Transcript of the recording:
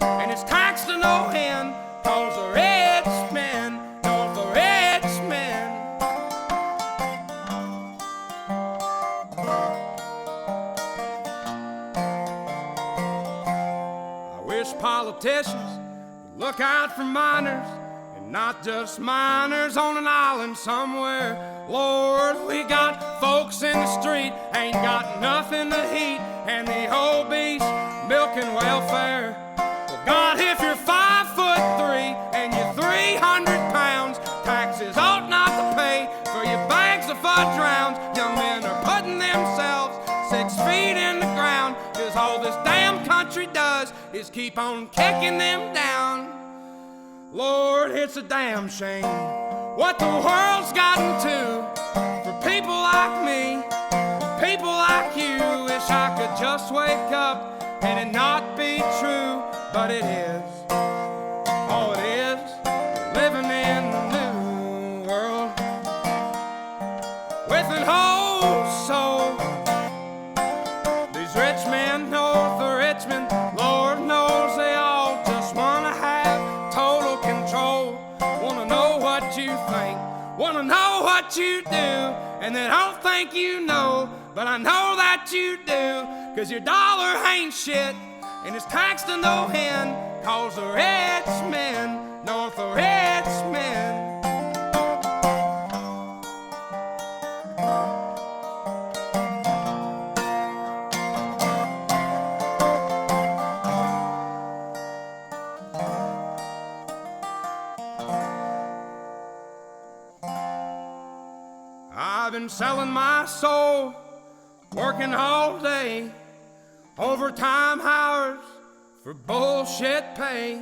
and it's taxed to no end, 'cause the rich men know the rich men. I wish politicians would look out for miners, and not just miners on an island somewhere. Lord, we got folks in the street, ain't got nothing to eat, and the obese milking welfare. Well, God, if you're 5'3" and you're 300 pounds, taxes ought not to pay for your bags of fudge rounds. Young men are putting themselves 6 feet in the ground, 'cause all this damn country does is keep on kicking them down. Lord, it's a damn shame what the world's gotten to for people like me, people like you. Wish I could just wake up and it not be true, but it is. Oh, it is. Living in the new world with an whole soul. These rich men know the rich men. Lord knows they all just wanna have total control. Wanna know what you think, wanna know what you do, and they don't think you know, but I know that you do. 'Cause your dollar ain't shit, and it's taxed to no end, 'cause the rich men know the rich men. I've been selling my soul, working all day, overtime hours for bullshit pay.